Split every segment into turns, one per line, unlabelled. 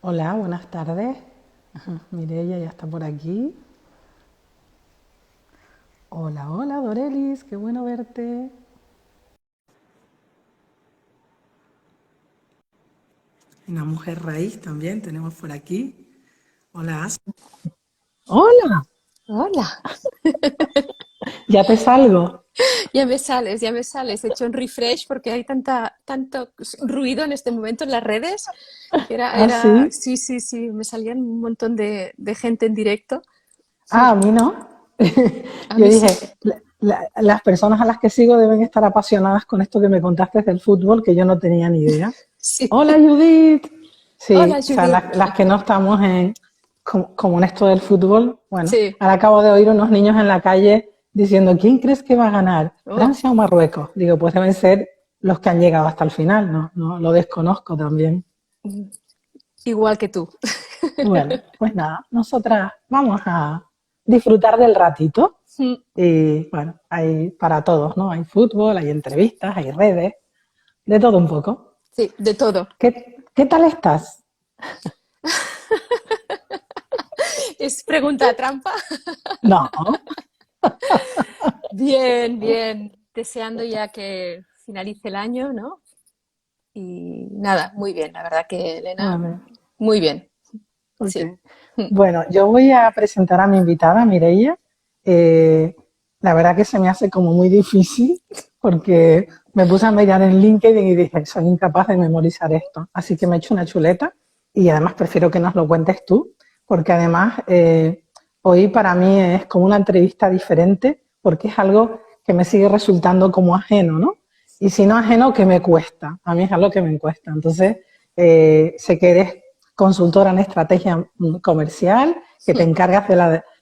Hola, buenas tardes. Ajá, Mireia ya está por aquí. Hola, hola, Dorelis, qué bueno verte. Una mujer raíz también tenemos por aquí. Hola, Hola,
Hola,
ya te salgo.
ya me sales. He hecho un refresh porque hay tanto ruido en este momento en las redes.
Ah, sí.
Sí, sí, sí, me salían un montón de gente en directo.
Ah, a mí no.
A
Yo
mí sí.
dije, las personas a las que sigo deben estar apasionadas con esto que me contaste del fútbol, que yo no tenía ni idea.
Sí.
Hola, Judith. Sí,
Hola,
o sea,
Judith.
las que no estamos como en esto del fútbol, bueno,
Sí.
ahora acabo de oír unos niños en la calle diciendo, ¿quién crees que va a ganar?
Oh,
¿Francia o Marruecos? Digo, pues deben ser los que han llegado hasta el final, ¿no? No, lo desconozco también.
mm, igual que tú.
Bueno, pues nada, nosotras vamos a disfrutar del ratito
Mm,
y bueno, hay para todos, ¿no? Hay fútbol, hay entrevistas, hay redes, de todo un poco.
sí, de todo.
¿Qué tal estás?
Es pregunta trampa.
No,
Bien, bien. Deseando ya que finalice el año, ¿no? Y nada, muy bien. La verdad que Elena,
vale,
muy bien.
ok.
Sí. Mm,
Bueno, yo voy a presentar a mi invitada, Mireia. Eh, la verdad que se me hace como muy difícil porque me puse a mirar en LinkedIn y dije, soy incapaz de memorizar esto. Así que me he hecho una chuleta y además prefiero que nos lo cuentes tú, porque además hoy para mí es como una entrevista diferente porque es algo que me sigue resultando como ajeno, ¿no? Y si no ajeno, que me cuesta. A mí es algo que me cuesta. Entonces, sé que eres consultora en estrategia comercial, que te
mm.
encargas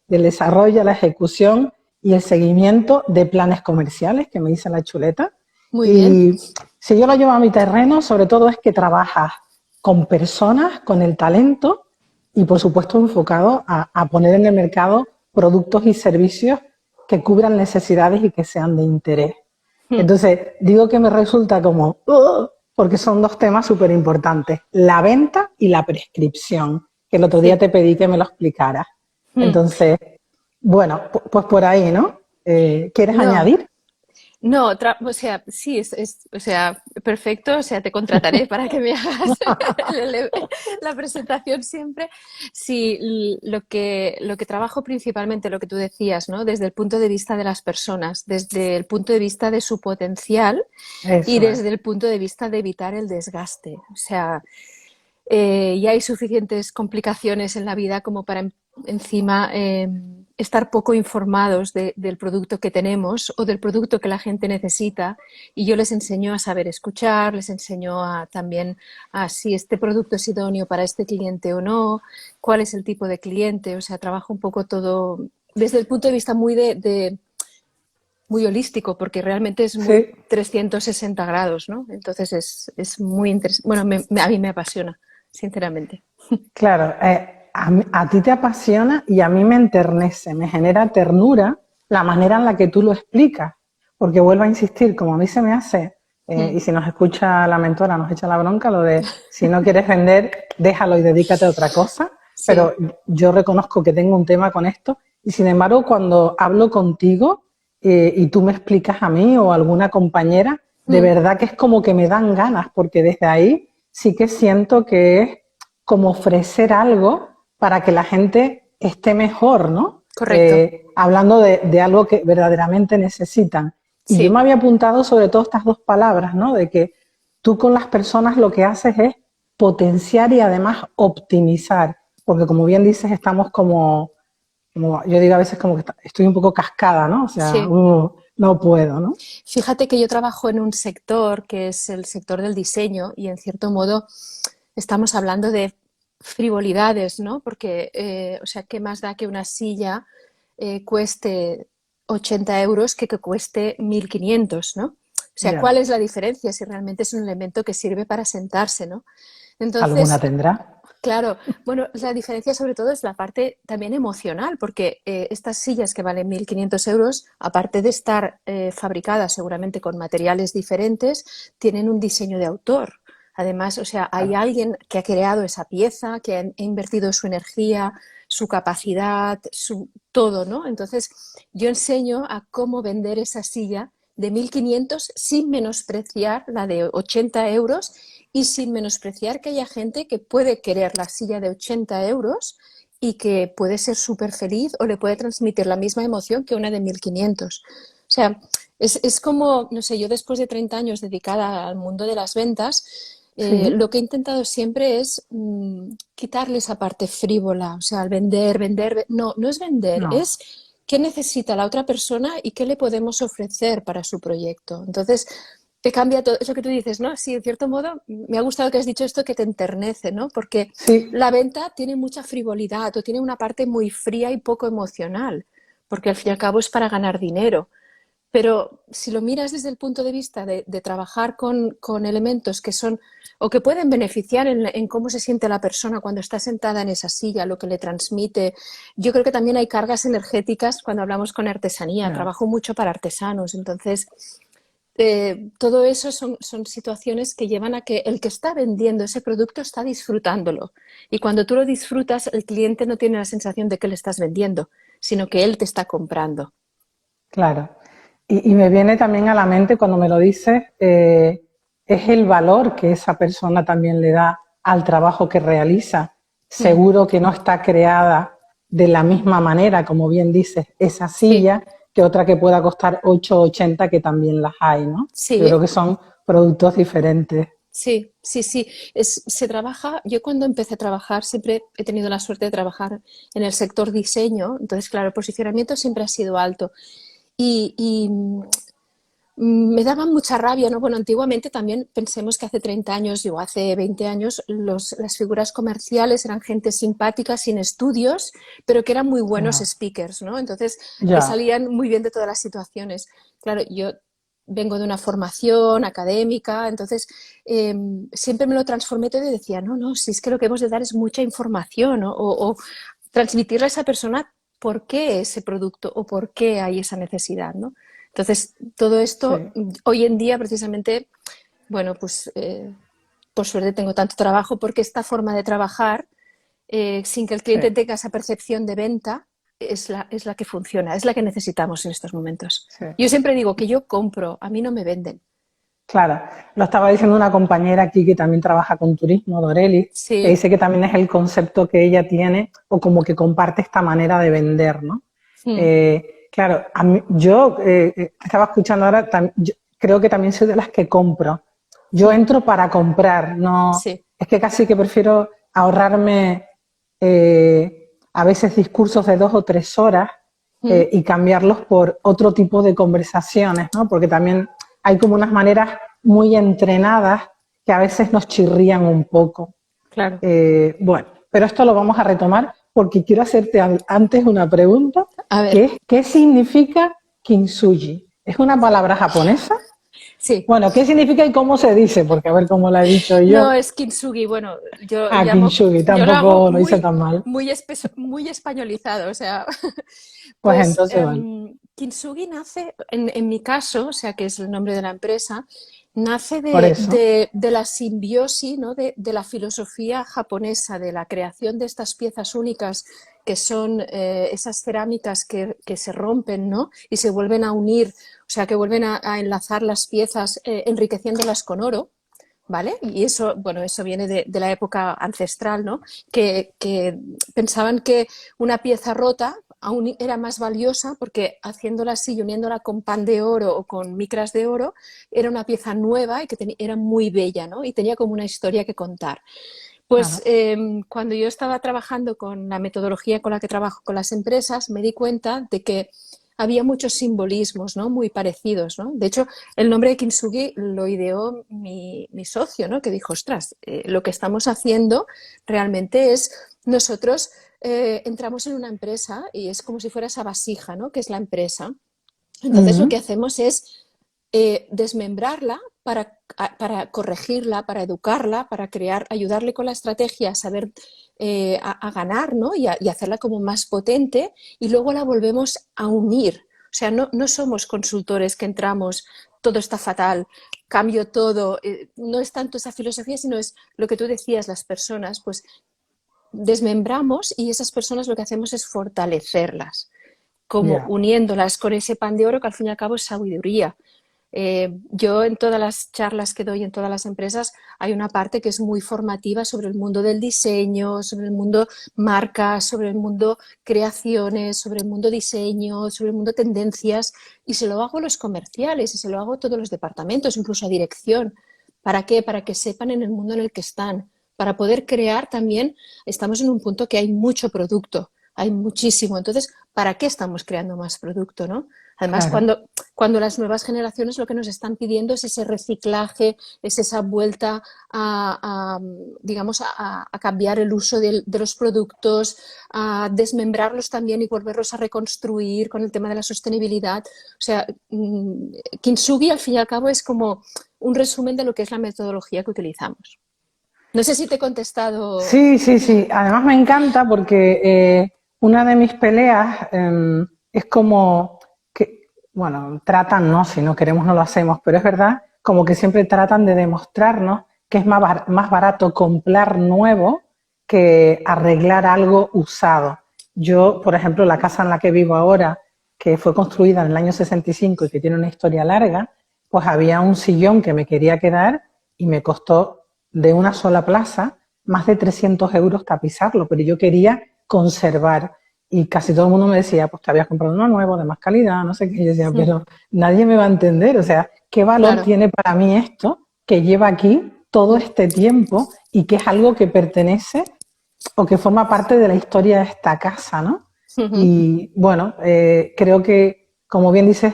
del desarrollo, la ejecución y el seguimiento de planes comerciales, que me dice la chuleta.
Muy bien.
Y si yo lo llevo a mi terreno, sobre todo es que trabajas con personas, con el talento y por supuesto enfocado a poner en el mercado productos y servicios que cubran necesidades y que sean de interés.
Mm,
Entonces, digo que me resulta como, porque son dos temas súper importantes, la venta y la prescripción, que el otro día
sí.
te pedí que me lo explicaras.
Mm.
Entonces, bueno, pues por ahí, ¿no? ¿Quieres
No,
añadir?
no, o sea, sí, o sea, perfecto, o sea, te contrataré para que me hagas la presentación siempre. Sí, lo que trabajo principalmente, lo que tú decías, ¿no? Desde el punto de vista de las personas, desde el punto de vista de su potencial y
Eso es.
desde el punto de vista de evitar el desgaste. O sea, ya hay suficientes complicaciones en la vida como para encima estar poco informados del producto que tenemos o del producto que la gente necesita, y yo les enseño a saber escuchar, les enseño a también a si este producto es idóneo para este cliente o no, cuál es el tipo de cliente. O sea, trabajo un poco todo desde el punto de vista muy holístico, porque realmente es muy
Sí,
360 grados, ¿no? Entonces es muy interesante. Bueno, a mí me apasiona, sinceramente.
claro. A ti te apasiona y a mí me enternece, me genera ternura la manera en la que tú lo explicas. Porque vuelvo a insistir, como a mí se me hace,
Mm,
y si nos escucha la mentora, nos echa la bronca, lo de si no quieres vender, déjalo y dedícate a otra cosa.
sí.
Pero yo reconozco que tengo un tema con esto y sin embargo cuando hablo contigo y tú me explicas a mí o a alguna compañera, de
Mm,
verdad que es como que me dan ganas porque desde ahí sí que siento que es como ofrecer algo para que la gente esté mejor, ¿no?
correcto.
Hablando de algo que verdaderamente necesitan. Y yo me
Sí.
había apuntado sobre todo estas dos palabras, ¿no? De que tú con las personas lo que haces es potenciar y además optimizar, porque como bien dices, estamos como yo digo a veces como que estoy un poco cascada, ¿no? O sea,
Sí.
no puedo, ¿no?
Fíjate que yo trabajo en un sector que es el sector del diseño, y en cierto modo estamos hablando de frivolidades, ¿no? Porque, o sea, ¿qué más da que una silla cueste 80 euros que cueste 1.500, ¿no? O sea, ¿cuál
Ya,
es la diferencia si realmente es un elemento que sirve para sentarse, ¿no?
alguna
Entonces,
tendrá.
claro, bueno, la diferencia sobre todo es la parte también emocional, porque estas sillas que valen 1.500 euros, aparte de estar fabricadas seguramente con materiales diferentes, tienen un diseño de autor. Además, o sea, hay
claro.
alguien que ha creado esa pieza, que ha invertido su energía, su capacidad, su todo, ¿no? Entonces, yo enseño a cómo vender esa silla de 1.500 sin menospreciar la de 80 euros y sin menospreciar que haya gente que puede querer la silla de 80 euros y que puede ser súper feliz o le puede transmitir la misma emoción que una de 1.500. O sea, es como, no sé, yo después de 30 años dedicada al mundo de las ventas,
Sí,
lo que he intentado siempre es quitarle esa parte frívola, o sea, al vender, vender, no, no es vender,
no,
es qué necesita la otra persona y qué le podemos ofrecer para su proyecto. Entonces, te cambia todo, es lo que tú dices, ¿no? Sí, en cierto modo, me ha gustado que has dicho esto que te enternece, ¿no? Porque
sí,
la venta tiene mucha frivolidad o tiene una parte muy fría y poco emocional, porque al fin y al cabo es para ganar dinero. Pero si lo miras desde el punto de vista de trabajar con elementos que son o que pueden beneficiar en cómo se siente la persona cuando está sentada en esa silla, lo que le transmite, yo creo que también hay cargas energéticas cuando hablamos con artesanía.
ya,
Trabajo mucho para artesanos, entonces todo eso son situaciones que llevan a que el que está vendiendo ese producto está disfrutándolo. Y cuando tú lo disfrutas, el cliente no tiene la sensación de que le estás vendiendo, sino que él te está comprando.
claro. Y me viene también a la mente cuando me lo dices, es el valor que esa persona también le da al trabajo que realiza.
Mm,
Seguro que no está creada de la misma manera, como bien dices, esa
sí,
silla que otra que pueda costar 8,80 que también las hay, ¿no? Yo creo
sí.
que son productos diferentes.
Sí, sí, sí. Se trabaja, yo cuando empecé a trabajar siempre he tenido la suerte de trabajar en el sector diseño, entonces claro, el posicionamiento siempre ha sido alto y me daba mucha rabia, ¿no? Bueno, antiguamente también pensemos que hace 30 años o hace 20 años las figuras comerciales eran gente simpática, sin estudios, pero que eran muy buenos
Ya,
speakers, ¿no? Entonces, que
ya,
salían muy bien de todas las situaciones. Claro, yo vengo de una formación académica, entonces siempre me lo transformé todo y decía, no, no, si es que lo que hemos de dar es mucha información, ¿no? O transmitirle a esa persona por qué ese producto o por qué hay esa necesidad, ¿no? Entonces, todo
sí,
esto, hoy en día, precisamente, bueno, pues por suerte tengo tanto trabajo porque esta forma de trabajar, sin que el
sí,
cliente tenga esa percepción de venta, es la que funciona, es la que necesitamos en estos momentos.
sí.
Yo siempre digo que yo compro, a mí no me venden.
Claro, lo estaba diciendo una compañera aquí que también trabaja con turismo, Dorelis, que
Sí.
dice que también es el concepto que ella tiene o como que comparte esta manera de vender, ¿no?
Mm,
Claro, yo estaba escuchando ahora, yo creo que también soy de las que compro. Yo
mm,
entro para comprar, no,
sí.
es que casi que prefiero ahorrarme a veces discursos de 2 o 3 horas
Mm,
y cambiarlos por otro tipo de conversaciones, ¿no? Porque también hay como unas maneras muy entrenadas que a veces nos chirrían un poco.
claro.
Bueno, pero esto lo vamos a retomar porque quiero hacerte antes una pregunta,
A ver,
que es ¿qué significa kintsugi? ¿Es una palabra japonesa?
sí.
Bueno, ¿qué significa y cómo se dice? Porque a ver cómo la he dicho
No,
yo.
es kintsugi. Bueno, yo
Ah,
llamo,
kintsugi,
yo lo hago
tampoco lo hice tan mal.
muy españolizado. O sea,
Pues
pues
entonces, vale.
Kintsugi nace, en mi caso, o sea, que es el nombre de la empresa, nace
Por eso.
de la simbiosis, ¿no? De la filosofía japonesa, de la creación de estas piezas únicas que son esas cerámicas que se rompen, ¿no? Y se vuelven a unir, o sea, que vuelven a enlazar las piezas enriqueciéndolas con oro. ¿Vale? Y eso, bueno, eso viene de la época ancestral, ¿no? Que pensaban que una pieza rota aún era más valiosa porque haciéndola así y uniéndola con pan de oro o con micras de oro, era una pieza nueva y que era muy bella, ¿no? Y tenía como una historia que contar. Pues
Claro.
cuando yo estaba trabajando con la metodología con la que trabajo con las empresas, me di cuenta de que había muchos simbolismos, ¿no? Muy parecidos, ¿no? De hecho, el nombre de Kintsugi lo ideó mi socio, ¿no? Que dijo, ostras, lo que estamos haciendo realmente es nosotros entramos en una empresa y es como si fuera esa vasija, ¿no? Que es la empresa. Entonces lo que
Mm,
hacemos es desmembrarla para corregirla, para educarla, para crear, ayudarle con la estrategia a saber a ganar, ¿no? Y hacerla como más potente y luego la volvemos a unir. O sea, no somos consultores que entramos, todo está fatal, cambio todo. No es tanto esa filosofía, sino es lo que tú decías, las personas, pues desmembramos y esas personas lo que hacemos es fortalecerlas, como
Ya.
uniéndolas con ese pan de oro que al fin y al cabo es sabiduría. Yo en todas las charlas que doy en todas las empresas hay una parte que es muy formativa sobre el mundo del diseño, sobre el mundo marcas, sobre el mundo creaciones, sobre el mundo diseño, sobre el mundo tendencias y se lo hago a los comerciales y se lo hago a todos los departamentos, incluso a dirección. ¿Para qué? Para que sepan en el mundo en el que están, para poder crear también, estamos en un punto que hay mucho producto, hay muchísimo. Entonces, ¿para qué estamos creando más producto, no? Además,
Claro,
cuando las nuevas generaciones lo que nos están pidiendo es ese reciclaje, es esa vuelta digamos, a cambiar el uso de los productos, a desmembrarlos también y volverlos a reconstruir con el tema de la sostenibilidad. O sea, Kintsugi al fin y al cabo es como un resumen de lo que es la metodología que utilizamos. No sé si te he contestado.
sí, sí, sí. Además me encanta porque una de mis peleas es como que, bueno, tratan, no, si no queremos no lo hacemos, pero es verdad, como que siempre tratan de demostrarnos que es más barato comprar nuevo que arreglar algo usado. Yo, por ejemplo, la casa en la que vivo ahora, que fue construida en el año 65 y que tiene una historia larga, pues había un sillón que me quería quedar y me costó de una sola plaza más de 300 euros tapizarlo, pero yo quería conservar y casi todo el mundo me decía, pues te habías comprado uno nuevo, de más calidad, no sé qué, y yo decía, pero nadie me va a entender, o sea, ¿qué valor
Claro.
tiene para mí esto que lleva aquí todo este tiempo y que es algo que pertenece o que forma parte de la historia de esta casa, ¿no? Y bueno, creo que, como bien dices,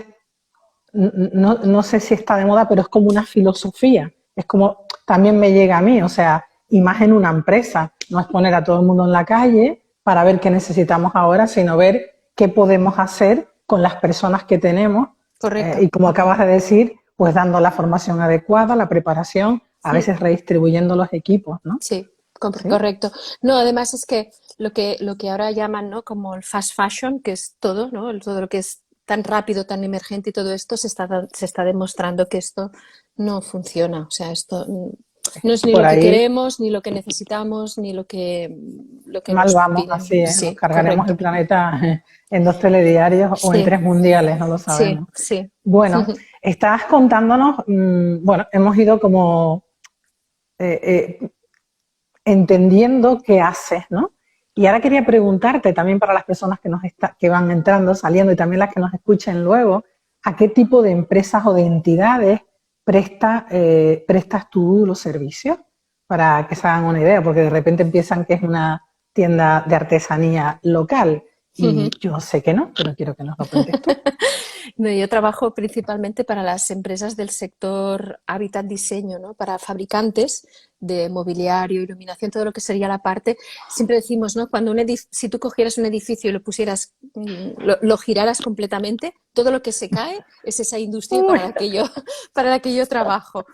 no sé si está de moda, pero es como una filosofía. Es como también me llega a mí, o sea, y más en una empresa. No es poner a todo el mundo en la calle para ver qué necesitamos ahora, sino ver qué podemos hacer con las personas que tenemos.
Correcto.
Y como acabas de decir, pues dando la formación adecuada, la preparación, a veces redistribuyendo los equipos, ¿no?
Sí,
Sí.
correcto. No, además es que lo que ahora llaman, ¿no? Como el fast fashion, que es todo, ¿no? Todo lo que es tan rápido, tan emergente y todo esto, se está demostrando que esto no funciona. O sea, esto no es ni
Por
lo que
ahí
queremos, ni lo que necesitamos, ni lo que
mal
nos
vamos,
piden.
así es. Nos
Sí,
cargaremos el
correcto.
planeta en 2 telediarios o en
Sí,
3 mundiales, no lo
sí,
sabemos.
sí.
Bueno, estabas contándonos, bueno, hemos ido como eh, eh, entendiendo qué haces, ¿no? Y ahora quería preguntarte también para las personas que van entrando, saliendo y también las que nos escuchen luego, ¿a qué tipo de empresas o de entidades prestas tú los servicios? Para que se hagan una idea, porque de repente empiezan que es una tienda de artesanía local y yo sé que no, pero quiero que nos lo cuentes tú.
No, yo trabajo principalmente para las empresas del sector hábitat diseño, ¿no? Para fabricantes de mobiliario, iluminación, todo lo que sería la parte. Siempre decimos, ¿no? Cuando si tú cogieras un edificio y lo pusieras, lo giraras completamente, todo lo que se cae es esa industria
Uy,
para la que yo trabajo,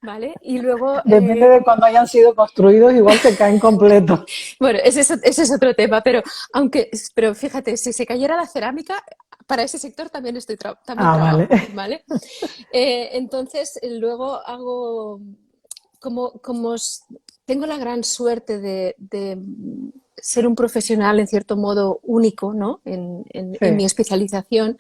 ¿vale? Y luego,
depende de cuándo hayan sido construidos, igual se caen completos.
bueno, ese es otro tema, pero fíjate, si se cayera la cerámica, para ese sector también
Ah, vale.
trabajo, ¿vale? Entonces, luego tengo la gran suerte de ser un profesional en cierto modo único, ¿no? En mi
Sí.
especialización.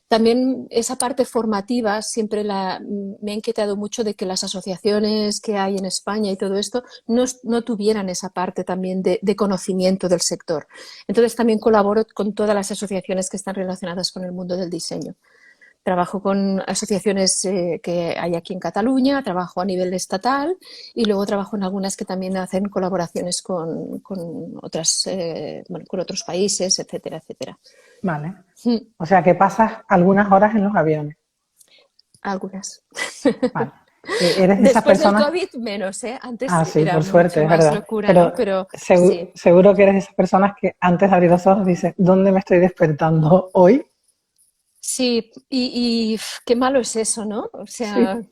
También esa parte formativa siempre me ha inquietado mucho de que las asociaciones que hay en España y todo esto no tuvieran esa parte también de conocimiento del sector. Entonces también colaboro con todas las asociaciones que están relacionadas con el mundo del diseño. Trabajo con asociaciones que hay aquí en Cataluña, trabajo a nivel estatal y luego trabajo en algunas que también hacen colaboraciones con otras, bueno, con otros países, etcétera, etcétera.
Vale. O sea que pasas algunas horas en los aviones.
Algunas.
Vale. ¿Eres de esas
Después del
personas?
COVID menos, ¿eh? Antes
Ah, sí,
era
por
mucho
suerte, es
más
verdad.
locura, ¿no?
Pero
Pero sí.
seguro que eres de esas personas que antes de abrir los ojos dices, ¿dónde me estoy despertando hoy?
Sí, y qué malo es eso, ¿no? O sea,
Sí,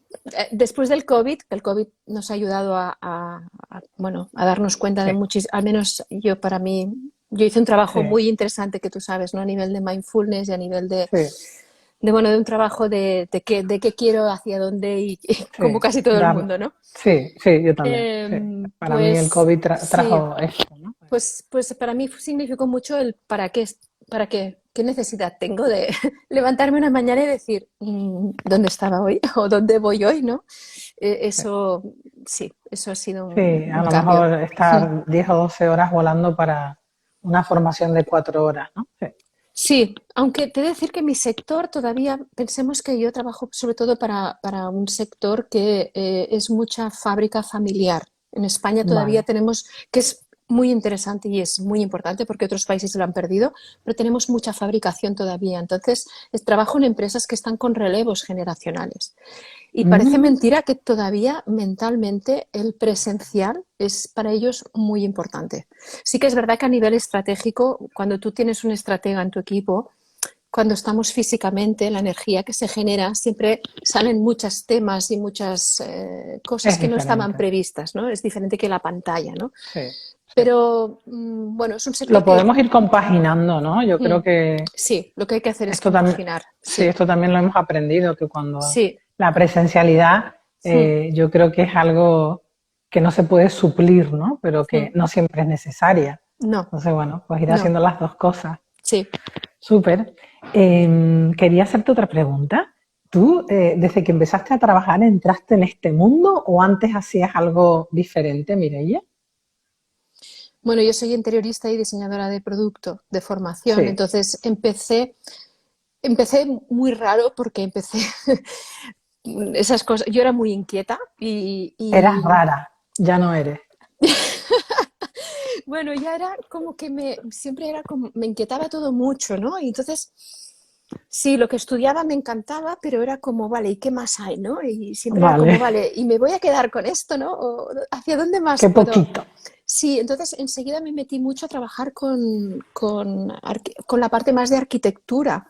después del COVID, que el COVID nos ha ayudado bueno, a darnos cuenta de
sí,
muchis, al menos yo para mí, yo hice un trabajo
sí,
muy interesante que tú sabes, ¿no? A nivel de mindfulness y a nivel de,
sí.
bueno, de un trabajo de qué quiero, hacia dónde y como
Sí,
casi todo el mundo, ¿no?
sí, sí, yo también. Sí. Para mí el
Pues
COVID
sí,
trajo esto, ¿no?
pues para mí significó mucho el para qué necesidad tengo de levantarme una mañana y decir, ¿dónde estaba hoy? ¿O dónde voy hoy? ¿No?
Sí.
Eso, sí, eso ha sido
Sí, a
un
lo
cambio.
mejor estar 10 o 12 horas volando para una formación de 4 horas, ¿no? Sí.
Sí, aunque te he de decir que mi sector todavía, pensemos que yo trabajo sobre todo para un sector que es mucha fábrica familiar. En España todavía
Vale.
tenemos, que es muy interesante y es muy importante porque otros países lo han perdido, pero tenemos mucha fabricación todavía. Entonces, trabajo en empresas que están con relevos generacionales. Y parece
Mm,
mentira que todavía mentalmente el presencial es para ellos muy importante. Sí que es verdad que a nivel estratégico, cuando tú tienes un estratega en tu equipo, cuando estamos físicamente, la energía que se genera, siempre salen muchos temas y muchas cosas
es
que no estaban
diferente.
previstas, ¿no? Es diferente que la pantalla, ¿no?
Sí, sí.
Pero bueno, es un sector
Lo
que
podemos ir compaginando, ¿no? Yo creo que
sí, lo que hay que hacer es
esto también,
compaginar,
sí,
sí,
esto también lo hemos aprendido, que cuando
sí,
la presencialidad,
mm,
yo creo que es algo que no se puede suplir, ¿no? Pero que
mm,
no siempre es necesaria.
no,
Entonces, bueno, pues ir
no,
haciendo las dos cosas.
sí.
Súper. Quería hacerte otra pregunta. ¿Tú, desde que empezaste a trabajar, entraste en este mundo o antes hacías algo diferente, Mireia?
Bueno, yo soy interiorista y diseñadora de producto de formación,
Sí,
entonces empecé muy raro porque empecé esas cosas. Yo era muy inquieta
eras rara, ya no eres.
bueno, ya era como que siempre era como, me inquietaba todo mucho, ¿no? Y entonces, sí, lo que estudiaba me encantaba, pero era como, vale, ¿y qué más hay, no? Y siempre era como,
Vale,
vale, ¿y me voy a quedar con esto, no? ¿O hacia dónde más
qué
puedo?
poquito.
Sí, entonces enseguida me metí mucho a trabajar con la parte más de arquitectura,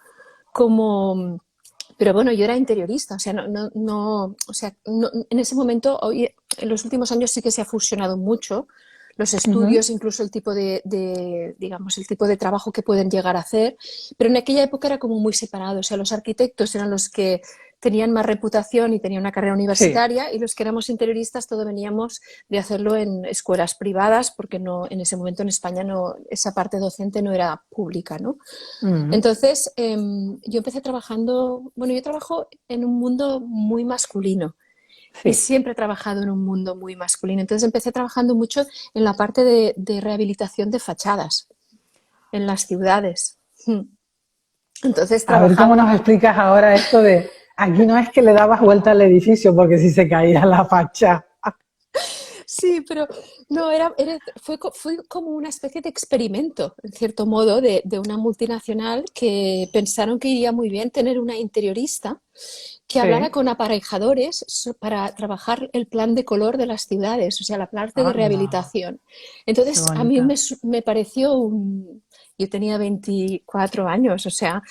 como, pero bueno, yo era interiorista, o sea, o sea, en ese momento, hoy, en los últimos años sí que se ha fusionado mucho los
Ujú.
estudios, incluso el tipo digamos, el tipo de trabajo que pueden llegar a hacer, pero en aquella época era como muy separado, o sea, los arquitectos eran los que tenían más reputación y tenían una carrera
Sí,
universitaria y los que éramos interioristas todo veníamos de hacerlo en escuelas privadas porque no, en ese momento en España no, esa parte docente no era pública, ¿no?
ujú,
Entonces, yo empecé trabajando, bueno, yo trabajo en un mundo muy masculino y
sí.
siempre he trabajado en un mundo muy masculino. Entonces empecé trabajando mucho en la parte de rehabilitación de fachadas en las ciudades. Entonces
A ver cómo
trabajaba,
nos explicas ahora esto de aquí no es que le dabas vuelta al edificio porque si se caía la facha.
sí, pero no, fue como una especie de experimento, en cierto modo, de una multinacional que pensaron que iría muy bien tener una interiorista que hablara
Sí,
con aparejadores para trabajar el plan de color de las ciudades, o sea, la parte de
anda,
rehabilitación.
qué
Entonces, a mí
bonita.
me pareció Yo tenía 24 años, o sea,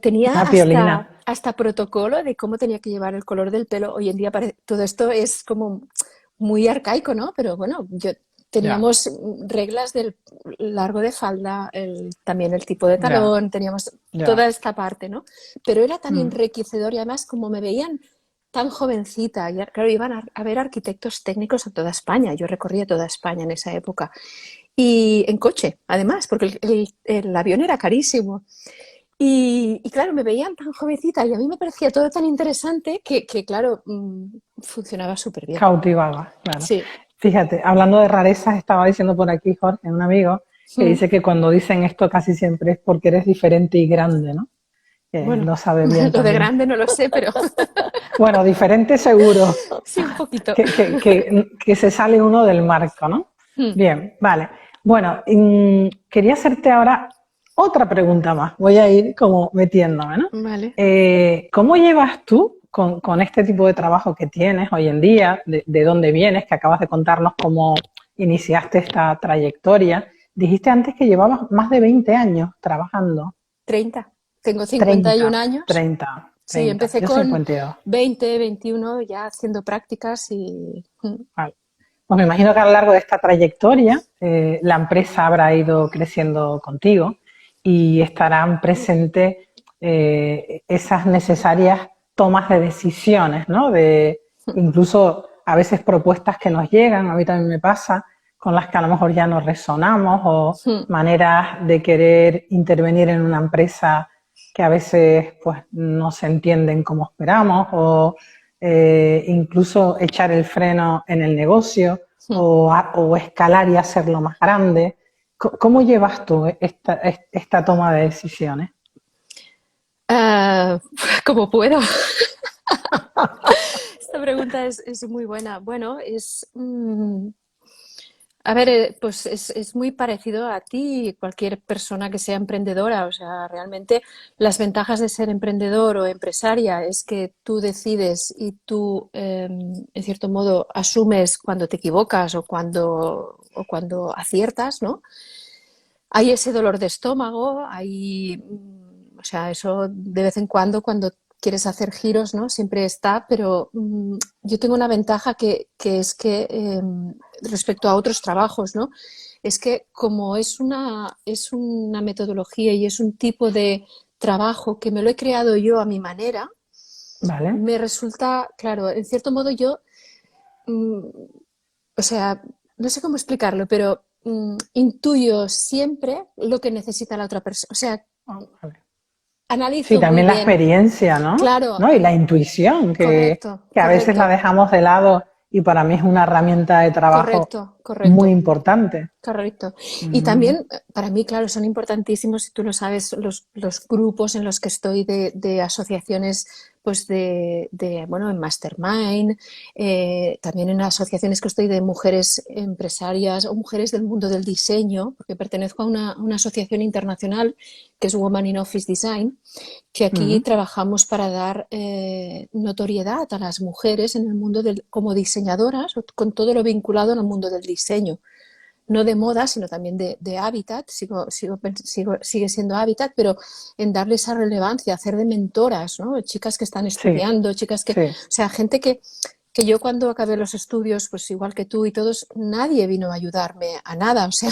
tenía
Una piolina.
hasta protocolo de cómo tenía que llevar el color del pelo. Hoy en día todo esto es como muy arcaico, ¿no? Pero bueno,
Ya,
teníamos reglas del largo de falda, también el tipo de
ya,
talón, teníamos toda
ya.
esta parte, ¿no? Pero era tan
Mm.
enriquecedor y además como me veían tan jovencita, y claro, iban a ver arquitectos técnicos a toda España, yo recorría toda España en esa época, y en coche, además, porque el avión era carísimo. Y claro, me veían tan jovencita y a mí me parecía todo tan interesante que claro, funcionaba súper bien.
Cautivaba, claro.
Sí.
Fíjate, hablando de rarezas, estaba diciendo por aquí Jorge, un amigo, que
Mm.
dice que cuando dicen esto casi siempre es porque eres diferente y grande, ¿no? Que
Bueno,
lo sabe bien
lo de
también.
grande no lo sé, pero
Bueno, diferente seguro,
sí, un poquito.
que se sale uno del marco, ¿no?
Mm.
Bien, vale. Bueno, quería hacerte ahora otra pregunta más. Voy a ir como metiéndome, ¿no?
Vale.
¿Cómo llevas tú con este tipo de trabajo que tienes hoy en día? De dónde vienes? Que acabas de contarnos cómo iniciaste esta trayectoria. Dijiste antes que llevabas más de 20 años trabajando.
30. Tengo
30,
51 años.
30,
Sí,
30.
empecé
Yo
con
52.
20, 21 ya haciendo prácticas y
Vale. Pues me imagino que a lo largo de esta trayectoria la empresa habrá ido creciendo contigo y estarán presentes esas necesarias tomas de decisiones, ¿no? Incluso a veces propuestas que nos llegan, a mí también me pasa, con las que a lo mejor ya no resonamos, o maneras de querer intervenir en una empresa que a veces pues no se entienden como esperamos, o incluso echar el freno en el negocio, o escalar y hacerlo más grande. ¿Cómo llevas tú esta toma de decisiones?
Ah, como puedo. Esta pregunta es muy buena. Bueno, a ver, pues es muy parecido a ti y cualquier persona que sea emprendedora. O sea, realmente las ventajas de ser emprendedor o empresaria es que tú decides y tú, en cierto modo, asumes cuando te equivocas o cuando aciertas, ¿no? Hay ese dolor de estómago, o sea, eso de vez en cuando quieres hacer giros, ¿no? Siempre está, pero yo tengo una ventaja que es que respecto a otros trabajos, ¿no? Es que como es una metodología y es un tipo de trabajo que me lo he creado yo a mi manera,
¿Vale?
me resulta, claro, en cierto modo mm, o sea, no sé cómo explicarlo, pero intuyo siempre lo que necesita la otra persona. O sea,
Oh, vale. Sí,
analizo muy
también la
bien.
experiencia, ¿no?
Claro,
¿No? Y la intuición,
correcto,
que a veces la
correcto,
dejamos de lado y para mí es una herramienta de trabajo
correcto,
muy
correcto.
importante.
Correcto. Y
Mm,
también, para mí, claro, son importantísimos, si tú lo sabes, los grupos en los que estoy de asociaciones, pues bueno, en Mastermind, también en asociaciones que estoy de mujeres empresarias o mujeres del mundo del diseño, porque pertenezco a una asociación internacional que es Women in Office Design, que aquí
mm,
trabajamos para dar notoriedad a las mujeres en el mundo como diseñadoras, con todo lo vinculado al mundo del diseño no de moda, sino también de hábitat, sigue siendo hábitat, pero en darle esa relevancia, hacer de mentoras, ¿no? Chicas que están
sí,
estudiando, chicas o
sí,
sea, gente que yo cuando acabé los estudios, pues igual que tú y todos, nadie vino a ayudarme a nada, o sea,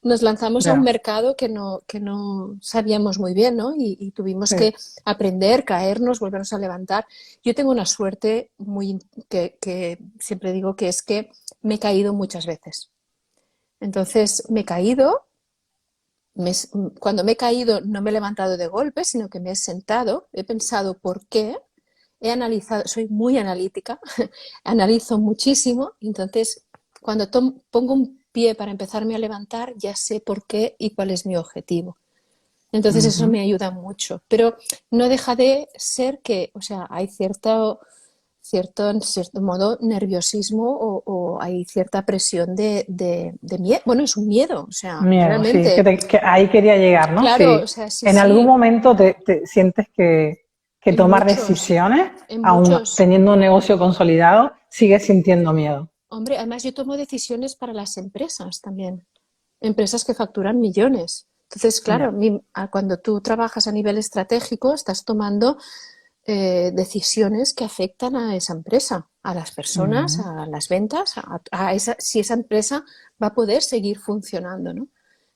nos lanzamos a un
ya,
mercado que no sabíamos muy bien, ¿no? Y tuvimos
sí,
que aprender, caernos, volvernos a levantar. Yo tengo una suerte que siempre digo que es que me he caído muchas veces. Entonces me he caído, cuando me he caído no me he levantado de golpe, sino que me he sentado, he pensado por qué, he analizado, soy muy analítica, analizo muchísimo, entonces cuando pongo un pie para empezarme a levantar ya sé por qué y cuál es mi objetivo. Entonces eso
ujú,
me ayuda mucho, pero no deja de ser que, o sea, hay en cierto modo, nerviosismo o hay cierta presión de miedo. Bueno, es un miedo, o sea,
miedo, sí,
realmente.
que ahí quería llegar, ¿no?
Claro, o
Sí,
sea, sí,
en algún
sí,
momento te sientes que
en
tomar
muchos,
decisiones,
en
aun
muchos.
teniendo un negocio consolidado, sigues sintiendo miedo.
Hombre, además yo tomo decisiones para las empresas también, empresas que facturan millones. Entonces, claro,
Ya.
cuando tú trabajas a nivel estratégico, estás tomando decisiones que afectan a esa empresa, a las personas,
Ujú.
a las ventas, si esa empresa va a poder seguir funcionando, ¿no?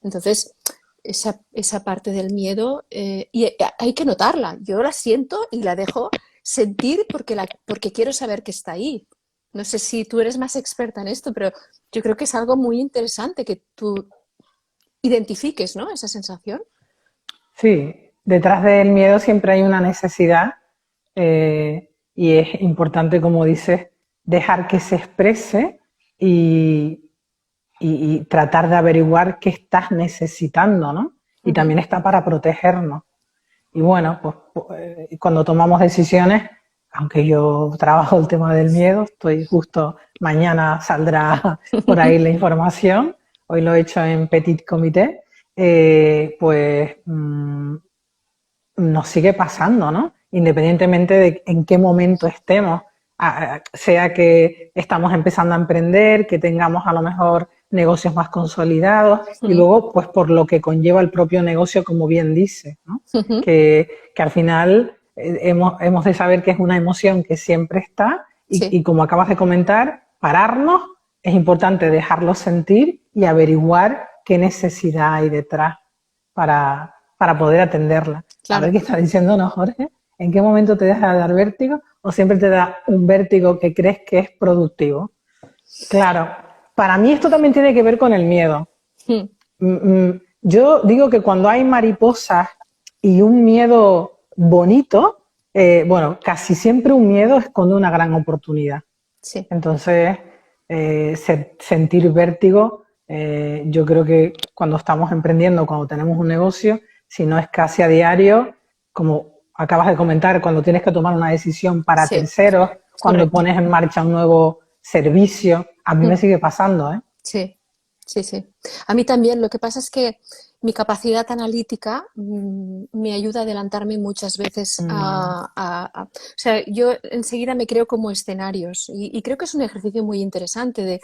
Entonces, esa parte del miedo, y hay que notarla. Yo la siento y la dejo sentir porque quiero saber que está ahí. No sé si tú eres más experta en esto, pero yo creo que es algo muy interesante que tú identifiques, ¿no? Esa sensación.
Sí, detrás del miedo siempre hay una necesidad, y es importante, como dices, dejar que se exprese y, y tratar de averiguar qué estás necesitando, ¿no? Y
Ujú.
también está para protegernos. Y bueno, pues cuando tomamos decisiones, aunque yo trabajo el tema del miedo, estoy justo, mañana saldrá por ahí la información, hoy lo he hecho en petit comité, pues nos sigue pasando, ¿no? Independientemente de en qué momento estemos, sea que estamos empezando a emprender, que tengamos a lo mejor negocios más consolidados y luego pues por lo que conlleva el propio negocio, como bien dice, ¿no?
Ujú.
Que al final hemos de saber que es una emoción que siempre está
Sí.
y como acabas de comentar, pararnos, es importante dejarlo sentir y averiguar qué necesidad hay detrás para, para poder atenderla. A ver
claro.
qué está diciéndonos, Jorge. ¿En qué momento te deja de dar vértigo o siempre te da un vértigo que crees que es productivo? Claro, para mí esto también tiene que ver con el miedo.
Mm,
Yo digo que cuando hay mariposas y un miedo bonito, bueno, casi siempre un miedo esconde una gran oportunidad.
sí,
Entonces, sentir vértigo, yo creo que cuando estamos emprendiendo, cuando tenemos un negocio, si no es casi a diario, como acabas de comentar, cuando tienes que tomar una decisión para
sí,
terceros, cuando
correcto.
pones en marcha un nuevo servicio, a mí me
Mm,
sigue pasando, ¿eh?
sí, sí, sí. A mí también. Lo que pasa es que mi capacidad analítica me ayuda a adelantarme muchas veces
Vale.
o sea, yo enseguida me creo como escenarios y creo que es un ejercicio muy interesante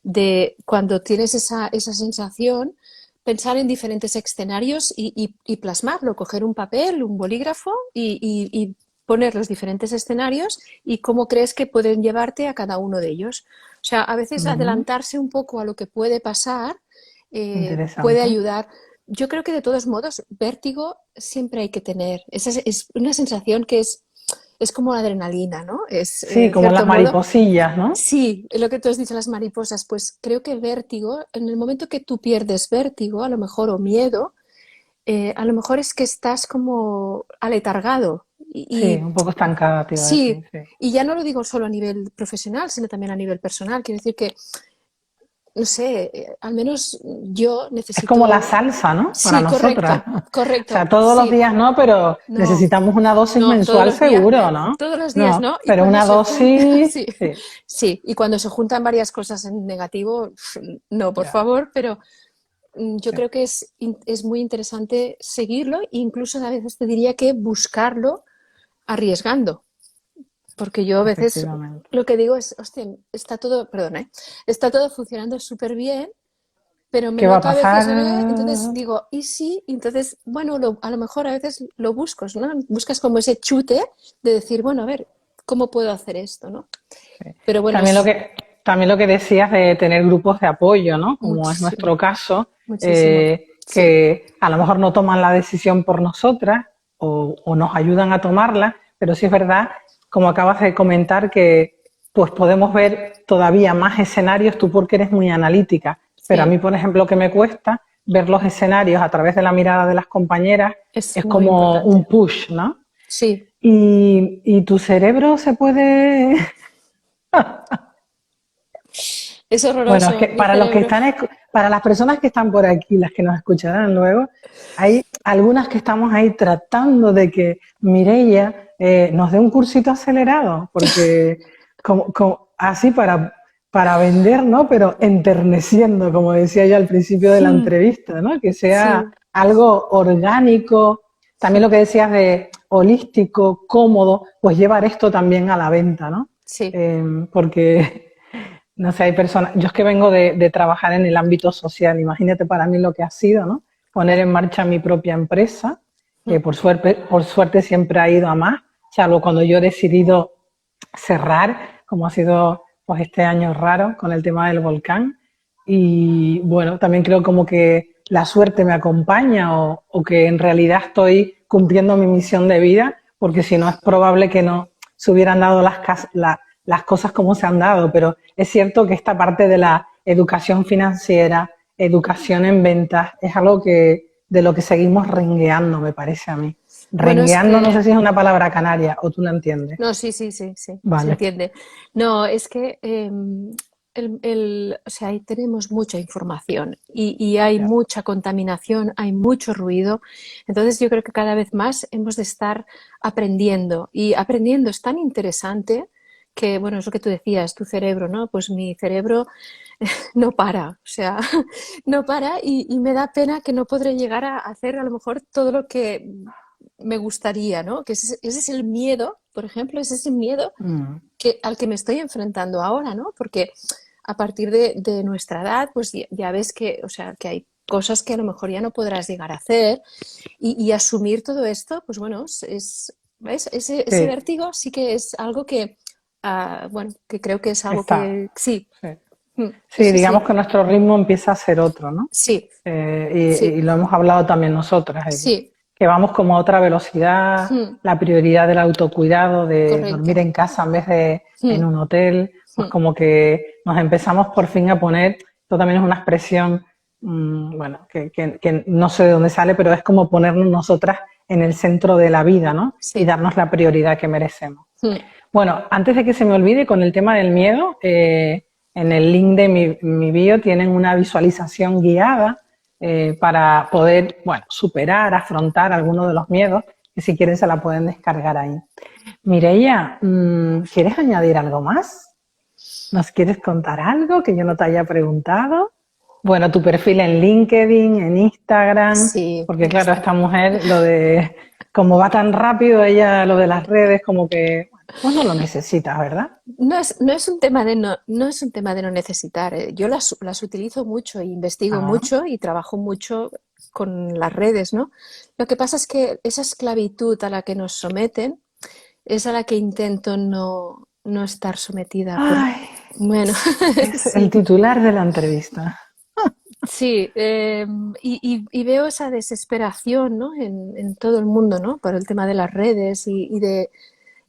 de cuando tienes esa sensación, pensar en diferentes escenarios y plasmarlo, coger un papel, un bolígrafo y poner los diferentes escenarios y cómo crees que pueden llevarte a cada uno de ellos. O sea, a veces
Ujú.
adelantarse un poco a lo que puede pasar puede
Interesante.
ayudar. Yo creo que de todos modos, vértigo siempre hay que tener. Esa es una sensación que es como la adrenalina, ¿no? Es,
Sí,
en
como las
cierto modo,
mariposillas, ¿no?
sí, lo que tú has dicho, las mariposas, pues creo que vértigo, en el momento que tú pierdes vértigo, a lo mejor, o miedo, a lo mejor es que estás como aletargado.
Sí, un poco estancada, te iba a decir,
Sí,
sí.
y ya no lo digo solo a nivel profesional, sino también a nivel personal. Quiero decir que, no sé, al menos yo
Es como la
necesito...
salsa, ¿no? Para
Sí,
nosotras.
correcto,
O sea,
correcto,
todos los
sí.
días no, pero
No,
necesitamos una dosis
no,
mensual seguro, ¿no?
todos los días
No,
no, y
pero
cuando
una
se junta,
dosis,
sí,
sí,
sí, y cuando se juntan varias cosas en negativo, no, por
ya,
favor, pero yo
sí,
creo que es muy interesante seguirlo, e incluso a veces te diría que buscarlo arriesgando, porque yo a veces
efectivamente.
lo que digo es, hostia, está todo, perdona, está todo funcionando súper bien, pero me
¿Qué va a
noto a
pasar?
veces, entonces digo, ¿y sí? Entonces, bueno, a lo mejor a veces lo buscas, ¿no? Buscas como ese chute de decir, bueno, a ver, ¿cómo puedo hacer esto, no? Pero bueno,
También lo
es
que, también lo que decías de tener grupos de apoyo, ¿no? Como es nuestro
muchísimo,
caso,
muchísimo. Sí,
que a lo mejor no toman la decisión por nosotras o nos ayudan a tomarla, pero sí es verdad, como acabas de comentar, que pues podemos ver todavía más escenarios, tú porque eres muy analítica, pero a mí,
sí,
por ejemplo, que me cuesta ver los escenarios a través de la mirada de las compañeras,
es
es
muy
como un
importante.
push, ¿no?
Sí,
Y tu cerebro se puede.
es
Bueno, es
horroroso,
que
mi
para los que
cerebro.
están, para las personas que están por aquí, las que nos escucharán luego, hay algunas que estamos ahí tratando de que Mireia nos dé un cursito acelerado, porque así para vender, ¿no? Pero enterneciendo, como decía yo al principio de la
Hmm,
entrevista, ¿no? Que sea
sí,
algo orgánico, también lo que decías de holístico, cómodo, pues llevar esto también a la venta, ¿no?
sí,
Porque no sé, hay personas, yo es que vengo de trabajar en el ámbito social, imagínate para mí lo que ha sido, ¿no? Poner
claro.
en marcha mi propia empresa, que
Hmm,
por suerte siempre ha ido a más, salvo cuando yo he decidido cerrar, como ha sido pues este año raro con el tema del volcán. Y bueno, también creo como que la suerte me acompaña o que en realidad estoy cumpliendo mi misión de vida, porque si no es probable que no se hubieran dado las cosas como se han dado, pero es cierto que esta parte de la educación financiera, educación en ventas, es algo que de lo que seguimos rengueando, me parece a mí.
bueno, es
Rengueando, no sé
que
si es una palabra canaria o tú no entiendes.
no, sí, sí, sí, sí, se
Vale,
entiende. No, es que o sea, ahí tenemos mucha información y hay
ya,
mucha contaminación, hay mucho ruido. Entonces yo creo que cada vez más hemos de estar aprendiendo y aprendiendo es tan interesante que, bueno, es lo que tú decías, tu cerebro, ¿no? Pues mi cerebro no para, o sea, no para y me da pena que no podré llegar a hacer a lo mejor todo lo que me gustaría, ¿no? Que ese es el miedo, por ejemplo, ese es el miedo
mm,
al que me estoy enfrentando ahora, ¿no? Porque a partir de nuestra edad, pues ya ves que, o sea, que hay cosas que a lo mejor ya no podrás llegar a hacer y asumir todo esto, pues bueno, ¿ves? Ese
sí,
vértigo sí que es algo que, bueno, que creo que es algo
está.
que sí,
Sí. Sí,
sí,
digamos
sí,
que nuestro ritmo empieza a ser otro, ¿no?
sí,
Y
sí,
lo hemos hablado también nosotras,
sí,
que vamos como a otra velocidad, la prioridad del autocuidado, de dormir
correcto.
en casa en vez de en
Mm,
un hotel, pues
mm,
como que nos empezamos por fin a poner, esto también es una expresión, bueno, que no sé de dónde sale, pero es como ponernos nosotras en el centro de la vida, ¿no? Y
sí.
darnos la prioridad que merecemos.
Mm,
Bueno, antes de que se me olvide, con el tema del miedo, en el link de mi bio tienen una visualización guiada para poder, bueno, superar, afrontar algunos de los miedos, que si quieren se la pueden descargar ahí. Mireia, ¿quieres añadir algo más? ¿Nos quieres contar algo que yo no te haya preguntado? Bueno, tu perfil en LinkedIn, en Instagram,
sí,
porque
en
claro, esta
Instagram.
mujer, lo de, como va tan rápido, ella lo de las redes, como que, bueno, pues no lo necesitas, ¿verdad?
No es un tema de no es un tema de no necesitar. Yo las utilizo mucho, investigo
Ah,
mucho y trabajo mucho con las redes, ¿no? Lo que pasa es que esa esclavitud a la que nos someten es a la que intento no estar sometida.
ay,
Bueno,
es el
sí,
titular de la entrevista.
sí. Y veo esa desesperación, ¿no? En todo el mundo, ¿no? Por el tema de las redes y de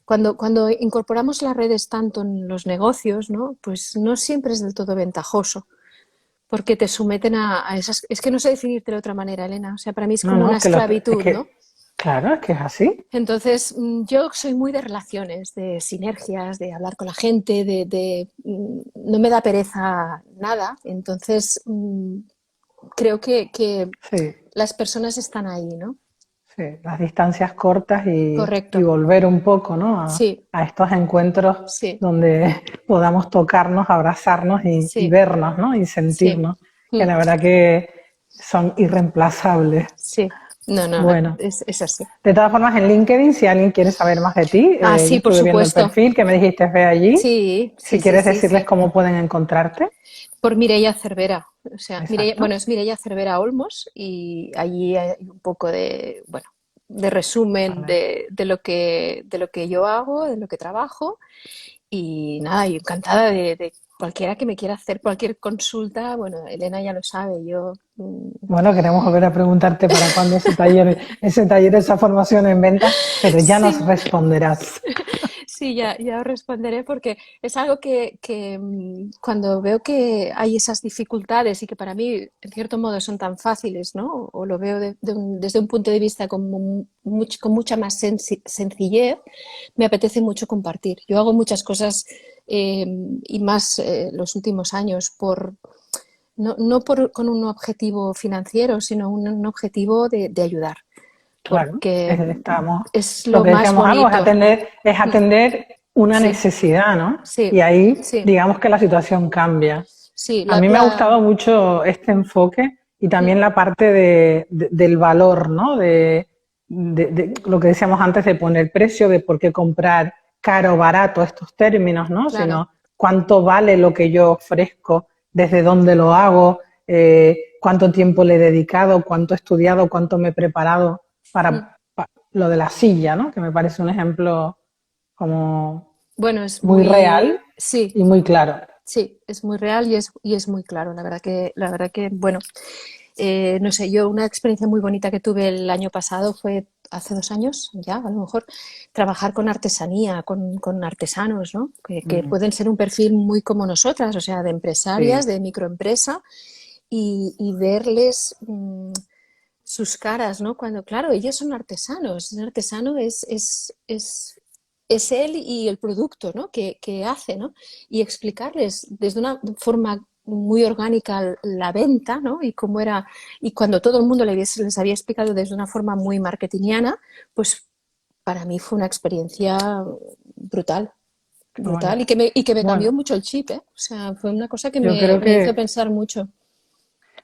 cuando incorporamos las redes tanto en los negocios, ¿no? Pues no siempre es del todo ventajoso, porque te someten a esas... Es que no sé definirte de otra manera, Elena. O sea, para mí es
No,
como una
no, es
esclavitud, ¿no?
que, claro, es que es así.
Entonces, yo soy muy de relaciones, de sinergias, de hablar con la gente, no me da pereza nada. Entonces, creo que
Sí.
las personas están ahí, ¿no?
Sí, las distancias cortas y
Correcto.
volver un poco, ¿no?
Sí,
A estos encuentros
sí,
donde podamos tocarnos, abrazarnos y
sí,
vernos, ¿no? Y
sí.
sentirnos, que
Mm.
la verdad que son irreemplazables.
Sí, no,
Bueno,
es así.
de todas formas, en LinkedIn, si alguien quiere saber más de ti,
Ah,
yo
sí, por
estuve viendo el
supuesto.
perfil que me dijiste ve allí.
Sí,
Si
sí, sí,
quieres
sí,
decirles
sí.
cómo pueden encontrarte,
Por Mireia Cervera. O sea,
exacto.
bueno, es Mireia Cervera Olmos y allí hay un poco de, bueno, de resumen
Vale.
de lo que yo hago, de lo que trabajo. Y nada, y encantada de cualquiera que me quiera hacer cualquier consulta. Bueno, Elena ya lo sabe, yo
Bueno, queremos volver a preguntarte para cuándo ese taller, esa formación en ventas, pero ya nos
sí.
responderás.
Sí, ya os responderé porque es algo cuando veo que hay esas dificultades y que para mí, en cierto modo, son tan fáciles, ¿no? O lo veo desde un punto de vista con mucha más sencillez, me apetece mucho compartir. Yo hago muchas cosas y más los últimos años con un objetivo financiero, sino un objetivo de ayudar,
Claro,
porque
estamos,
es
lo
lo
que
más
decíamos algo
bonito.
es
Mm,
atender una
sí.
necesidad, ¿no? Y
Sí,
ahí,
sí,
digamos que la situación cambia.
sí,
A mí me ha gustado mucho este enfoque y
mm,
también la parte del valor, ¿no? De lo que decíamos antes de poner precio, de por qué comprar caro o barato estos términos, ¿no?
claro,
Sino cuánto vale lo que yo ofrezco, desde dónde lo hago, cuánto tiempo le he dedicado, cuánto he estudiado, cuánto me he preparado
mm.
para lo de la silla, ¿no? Que me parece un ejemplo como
Bueno, es
muy
muy,
real
sí,
y muy claro.
sí, es muy real y es muy claro. La verdad que, bueno, no sé, yo una experiencia muy bonita que tuve el año pasado fue hace 2 años, ya, a lo mejor, trabajar con artesanía, con artesanos, ¿no? Que
Mm,
pueden ser un perfil muy como nosotras, o sea, de
sí,
empresarias, de microempresa, y verles sus caras, ¿no? Cuando, claro, ellos son artesanos. Un artesano es él y el producto, ¿no? Que hace, ¿no? Y explicarles desde una forma muy orgánica la venta, ¿no? Y cómo era, y cuando todo el mundo les había explicado desde una forma muy marketingiana, pues para mí fue una experiencia brutal,
qué bonito.
y que me cambió
Bueno,
mucho el chip, ¿eh? O sea, fue una cosa que
yo creo
me hizo
que
pensar mucho.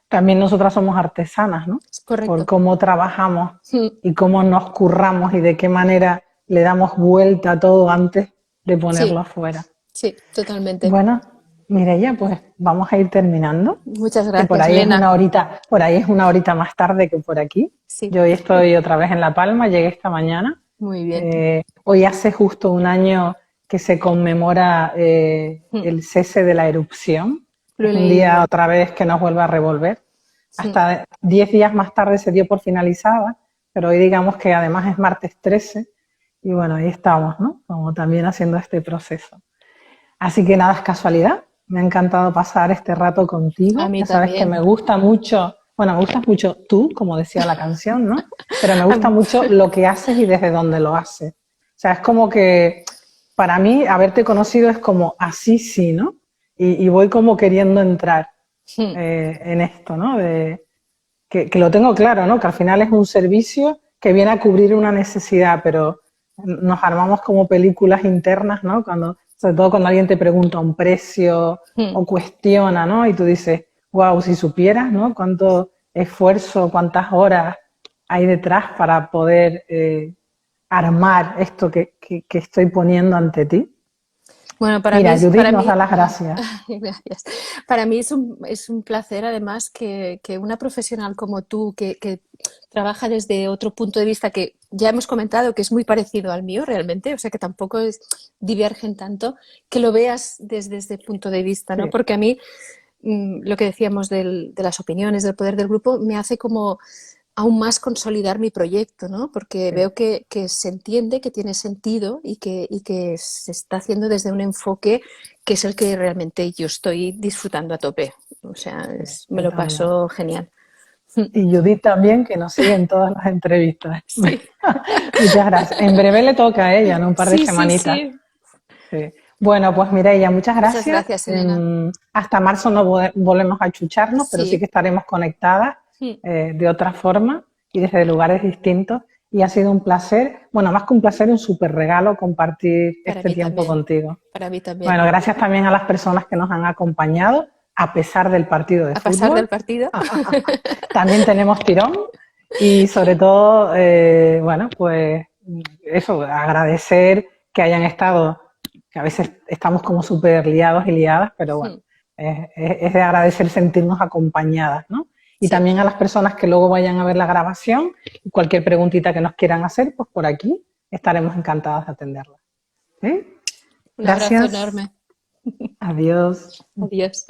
también nosotras somos artesanas, ¿no?
Es
Por
correcto.
cómo trabajamos
Mm,
y cómo nos curramos y de qué manera le damos vuelta a todo antes de ponerlo
sí,
afuera.
sí, totalmente.
Bueno, Mireia, pues vamos a ir terminando,
Muchas
que por
gracias,
ahí es una
Elena.
horita, por ahí es una horita más tarde que por aquí.
Sí,
Yo hoy estoy otra vez en La Palma, llegué esta mañana.
muy bien.
Hoy hace justo un año que se conmemora
Mm,
el cese de la erupción
Lo he
Un día
leído.
otra vez que nos vuelve a revolver.
Mm.
Hasta 10 días más tarde se dio por finalizada, pero hoy digamos que además es martes 13 y bueno, ahí estamos, ¿no? Como también haciendo este proceso. Así que nada es casualidad. Me ha encantado pasar este rato
A
contigo.
mí
Ya sabes que me
también.
gusta mucho, bueno, me gustas mucho tú, como decía la canción, ¿no? Pero me
A
gusta
mí-
mucho lo que haces y desde dónde lo haces. O sea, es como que para mí haberte conocido es como así sí, ¿no? Y voy como queriendo entrar
Mm.
en esto, ¿no? Que lo tengo claro, ¿no? Que al final es un servicio que viene a cubrir una necesidad, pero nos armamos como películas internas, ¿no? Cuando, sobre todo cuando alguien te pregunta un precio
Mm.
o cuestiona, ¿no? Y tú dices, wow, si supieras, ¿no? Cuánto esfuerzo, cuántas horas hay detrás para poder armar esto que estoy poniendo ante ti.
Bueno, para mí,
Mira, Judith
para
nos da
mí,
las gracias.
gracias. Para mí es un placer, además, que una profesional como tú, que trabaja desde otro punto de vista que ya hemos comentado que es muy parecido al mío realmente, o sea que tampoco divergen tanto, que lo veas desde este punto de vista, ¿no?
Sí,
Porque a mí, lo que decíamos de las opiniones, del poder del grupo, me hace como aún más consolidar mi proyecto, ¿no? Porque
sí,
veo que se entiende, que tiene sentido y que se está haciendo desde un enfoque que es el que realmente yo estoy disfrutando a tope. O sea,
sí,
me
yo
lo
también.
paso genial.
Y Judith también, que nos sigue en todas las entrevistas.
Sí,
Muchas gracias. En breve le toca a ella, en un par de
sí, sí,
semanitas.
sí.
Sí. Bueno, pues Mireia, muchas
Muchas
gracias.
gracias, Elena.
Hasta marzo no volvemos a chucharnos, pero sí que
Sí,
estaremos conectadas de otra forma y desde lugares distintos. Y ha sido un placer, bueno, más que un placer, un súper regalo compartir
para
este
mí
tiempo
también.
contigo.
Para mí también.
Bueno, gracias también a las personas que nos han acompañado, a pesar del partido de
A pasar del
fútbol.
partido.
También tenemos tirón y sobre todo, bueno, pues eso, agradecer que hayan estado, que a veces estamos como súper liados y liadas, pero bueno, es de agradecer sentirnos acompañadas, ¿no? Y
Sí,
también a las personas que luego vayan a ver la grabación y cualquier preguntita que nos quieran hacer, pues por aquí estaremos encantadas de atenderlas. ¿Sí?
un abrazo
Gracias.
enorme.
Adiós.
Adiós.